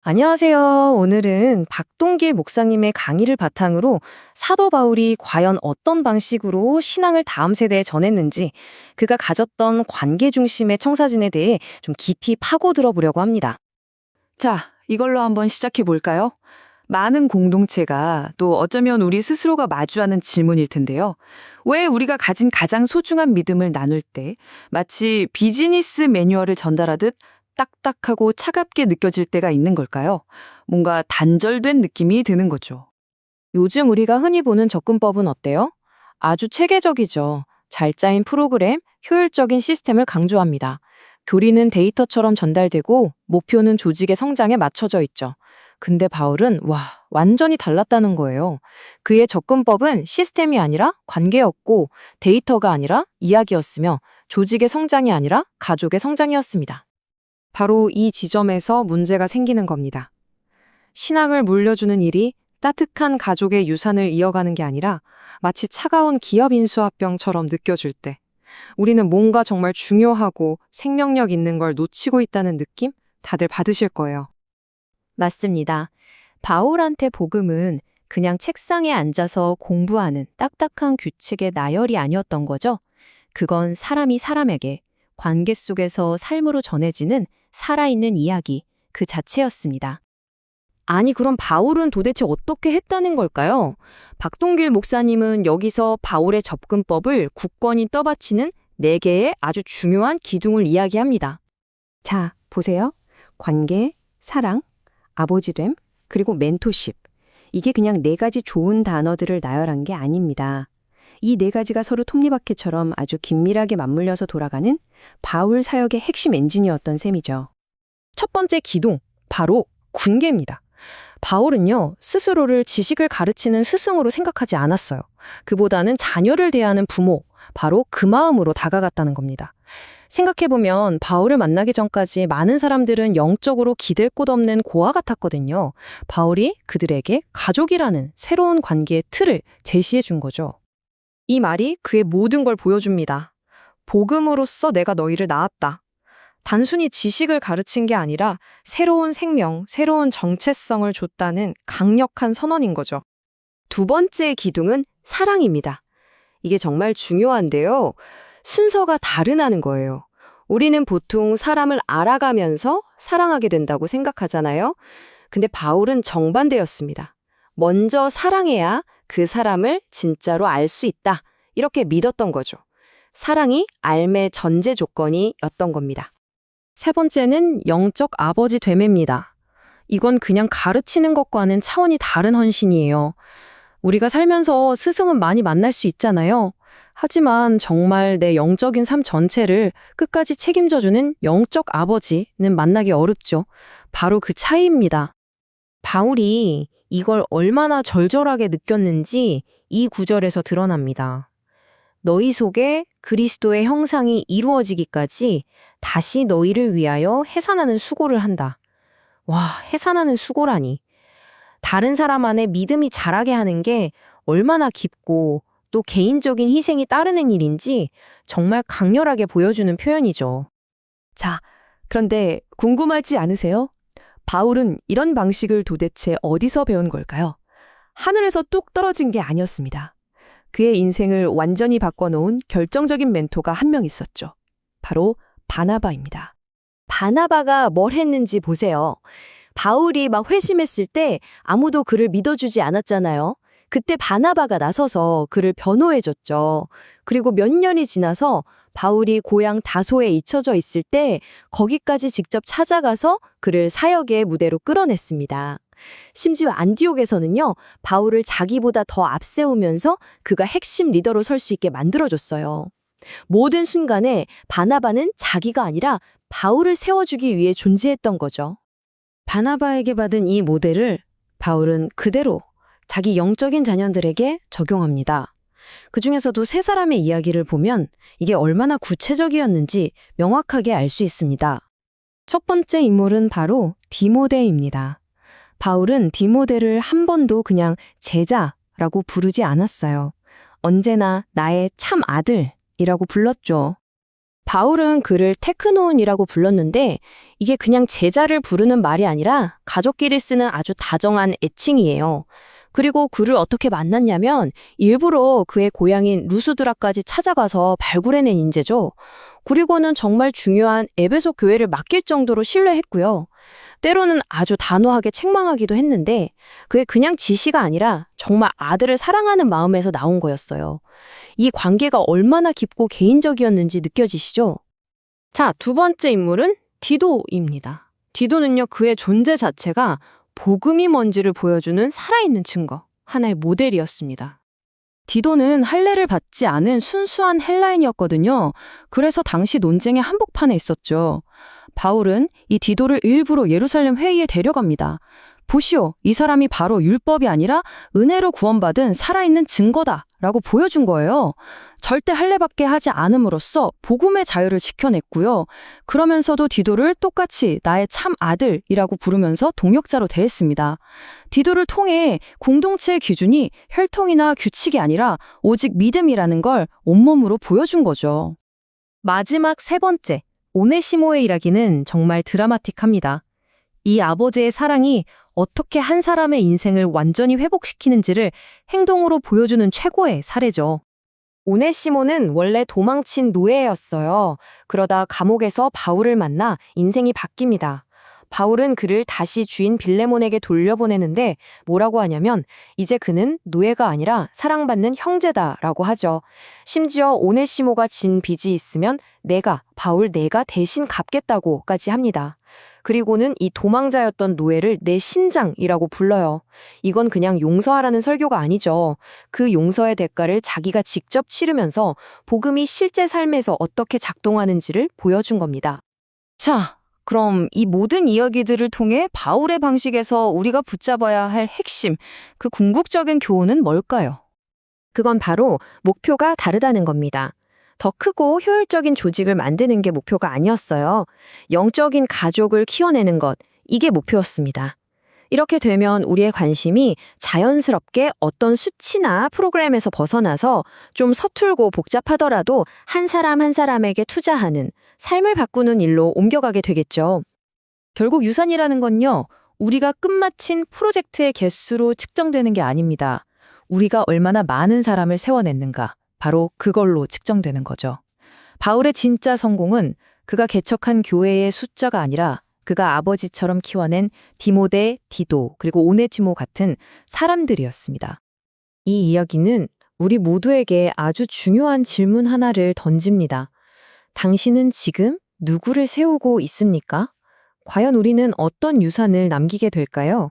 안녕하세요. 오늘은 박동길 목사님의 강의를 바탕으로 사도 바울이 과연 어떤 방식으로 신앙을 다음 세대에 전했는지, 그가 가졌던 관계 중심의 청사진에 대해 좀 깊이 파고들어 보려고 합니다. 자, 이걸로 한번 시작해 볼까요? 많은 공동체가 또 어쩌면 우리 스스로가 마주하는 질문일 텐데요. 왜 우리가 가진 가장 소중한 믿음을 나눌 때 마치 비즈니스 매뉴얼을 전달하듯 딱딱하고 차갑게 느껴질 때가 있는 걸까요? 뭔가 단절된 느낌이 드는 거죠. 요즘 우리가 흔히 보는 접근법은 어때요? 아주 체계적이죠. 잘 짜인 프로그램, 효율적인 시스템을 강조합니다. 교리는 데이터처럼 전달되고 목표는 조직의 성장에 맞춰져 있죠. 근데 바울은 완전히 달랐다는 거예요. 그의 접근법은 시스템이 아니라 관계였고, 데이터가 아니라 이야기였으며, 조직의 성장이 아니라 가족의 성장이었습니다. 바로 이 지점에서 문제가 생기는 겁니다. 신앙을 물려주는 일이 따뜻한 가족의 유산을 이어가는 게 아니라 마치 차가운 기업 인수합병처럼 느껴질 때, 우리는 뭔가 정말 중요하고 생명력 있는 걸 놓치고 있다는 느낌 다들 받으실 거예요. 맞습니다. 바울한테 복음은 그냥 책상에 앉아서 공부하는 딱딱한 규칙의 나열이 아니었던 거죠. 그건 사람이 사람에게 관계 속에서 삶으로 전해지는 살아있는 이야기 그 자체였습니다. 아니, 그럼 바울은 도대체 어떻게 했다는 걸까요? 박동길 목사님은 여기서 바울의 접근법을 굳건히 떠받치는 4개의 아주 중요한 기둥을 이야기합니다. 자, 보세요. 관계, 사랑, 아버지됨, 그리고 멘토십. 이게 그냥 4가지 좋은 단어들을 나열한 게 아닙니다. 이 4가지가 서로 톱니바퀴처럼 아주 긴밀하게 맞물려서 돌아가는 바울 사역의 핵심 엔진이었던 셈이죠. 첫 번째 기둥, 바로 군계입니다. 바울은요, 스스로를 지식을 가르치는 스승으로 생각하지 않았어요. 그보다는 자녀를 대하는 부모, 바로 그 마음으로 다가갔다는 겁니다. 생각해보면 바울을 만나기 전까지 많은 사람들은 영적으로 기댈 곳 없는 고아 같았거든요. 바울이 그들에게 가족이라는 새로운 관계의 틀을 제시해 준 거죠. 이 말이 그의 모든 걸 보여줍니다. 복음으로써 내가 너희를 낳았다. 단순히 지식을 가르친 게 아니라 새로운 생명, 새로운 정체성을 줬다는 강력한 선언인 거죠. 두 번째 기둥은 사랑입니다. 이게 정말 중요한데요. 순서가 다르다는 거예요. 우리는 보통 사람을 알아가면서 사랑하게 된다고 생각하잖아요. 근데 바울은 정반대였습니다. 먼저 사랑해야 그 사람을 진짜로 알 수 있다. 이렇게 믿었던 거죠. 사랑이 삶의 전제 조건이었던 겁니다. 세 번째는 영적 아버지 됨입니다. 이건 그냥 가르치는 것과는 차원이 다른 헌신이에요. 우리가 살면서 스승은 많이 만날 수 있잖아요. 하지만 정말 내 영적인 삶 전체를 끝까지 책임져주는 영적 아버지는 만나기 어렵죠. 바로 그 차이입니다. 바울이 이걸 얼마나 절절하게 느꼈는지 이 구절에서 드러납니다. 너희 속에 그리스도의 형상이 이루어지기까지 다시 너희를 위하여 해산하는 수고를 한다. 해산하는 수고라니. 다른 사람 안에 믿음이 자라게 하는 게 얼마나 깊고 또 개인적인 희생이 따르는 일인지 정말 강렬하게 보여주는 표현이죠. 자, 그런데 궁금하지 않으세요? 바울은 이런 방식을 도대체 어디서 배운 걸까요? 하늘에서 뚝 떨어진 게 아니었습니다. 그의 인생을 완전히 바꿔놓은 결정적인 멘토가 한 명 있었죠. 바로 바나바입니다. 바나바가 뭘 했는지 보세요. 바울이 막 회심했을 때 아무도 그를 믿어주지 않았잖아요. 그때 바나바가 나서서 그를 변호해줬죠. 그리고 몇 년이 지나서 바울이 고향 다소에 잊혀져 있을 때 거기까지 직접 찾아가서 그를 사역의 무대로 끌어냈습니다. 심지어 안디옥에서는요, 바울을 자기보다 더 앞세우면서 그가 핵심 리더로 설 수 있게 만들어줬어요. 모든 순간에 바나바는 자기가 아니라 바울을 세워주기 위해 존재했던 거죠. 바나바에게 받은 이 모델을 바울은 그대로 자기 영적인 자녀들에게 적용합니다. 그 중에서도 세 사람의 이야기를 보면 이게 얼마나 구체적이었는지 명확하게 알 수 있습니다. 첫 번째 인물은 바로 디모데입니다. 바울은 디모데를 한 번도 그냥 제자라고 부르지 않았어요. 언제나 나의 참 아들이라고 불렀죠. 바울은 그를 테크노온이라고 불렀는데 이게 그냥 제자를 부르는 말이 아니라 가족끼리 쓰는 아주 다정한 애칭이에요. 그리고 그를 어떻게 만났냐면 일부러 그의 고향인 루스드라까지 찾아가서 발굴해낸 인재죠. 그리고는 정말 중요한 에베소 교회를 맡길 정도로 신뢰했고요. 때로는 아주 단호하게 책망하기도 했는데 그게 그냥 지시가 아니라 정말 아들을 사랑하는 마음에서 나온 거였어요. 이 관계가 얼마나 깊고 개인적이었는지 느껴지시죠? 자, 두 번째 인물은 디도입니다. 디도는요, 그의 존재 자체가 복음이 뭔지를 보여주는 살아있는 증거, 하나의 모델이었습니다. 디도는 할례를 받지 않은 순수한 헬라인이었거든요. 그래서 당시 논쟁의 한복판에 있었죠. 바울은 이 디도를 일부러 예루살렘 회의에 데려갑니다. 보시오, 이 사람이 바로 율법이 아니라 은혜로 구원받은 살아있는 증거다 라고 보여준 거예요. 절대 할례받게 하지 않음으로써 복음의 자유를 지켜냈고요. 그러면서도 디도를 똑같이 나의 참 아들이라고 부르면서 동역자로 대했습니다. 디도를 통해 공동체의 기준이 혈통이나 규칙이 아니라 오직 믿음이라는 걸 온몸으로 보여준 거죠. 마지막 세 번째, 오네시모의 이야기는 정말 드라마틱합니다. 이 아버지의 사랑이 어떻게 한 사람의 인생을 완전히 회복시키는지를 행동으로 보여주는 최고의 사례죠. 오네시모는 원래 도망친 노예였어요. 그러다 감옥에서 바울을 만나 인생이 바뀝니다. 바울은 그를 다시 주인 빌레몬에게 돌려보내는데 뭐라고 하냐면 이제 그는 노예가 아니라 사랑받는 형제다라고 하죠. 심지어 오네시모가 진 빚이 있으면 바울 내가 대신 갚겠다고까지 합니다. 그리고는 이 도망자였던 노예를 내 신장이라고 불러요. 이건 그냥 용서하라는 설교가 아니죠. 그 용서의 대가를 자기가 직접 치르면서 복음이 실제 삶에서 어떻게 작동하는지를 보여준 겁니다. 자, 그럼 이 모든 이야기들을 통해 바울의 방식에서 우리가 붙잡아야 할 핵심, 그 궁극적인 교훈은 뭘까요? 그건 바로 목표가 다르다는 겁니다. 더 크고 효율적인 조직을 만드는 게 목표가 아니었어요. 영적인 가족을 키워내는 것, 이게 목표였습니다. 이렇게 되면 우리의 관심이 자연스럽게 어떤 수치나 프로그램에서 벗어나서 좀 서툴고 복잡하더라도 한 사람 한 사람에게 투자하는, 삶을 바꾸는 일로 옮겨가게 되겠죠. 결국 유산이라는 건요, 우리가 끝마친 프로젝트의 개수로 측정되는 게 아닙니다. 우리가 얼마나 많은 사람을 세워냈는가, 바로 그걸로 측정되는 거죠. 바울의 진짜 성공은 그가 개척한 교회의 숫자가 아니라 그가 아버지처럼 키워낸 디모데, 디도, 그리고 오네시모 같은 사람들이었습니다. 이 이야기는 우리 모두에게 아주 중요한 질문 하나를 던집니다. 당신은 지금 누구를 세우고 있습니까? 과연 우리는 어떤 유산을 남기게 될까요?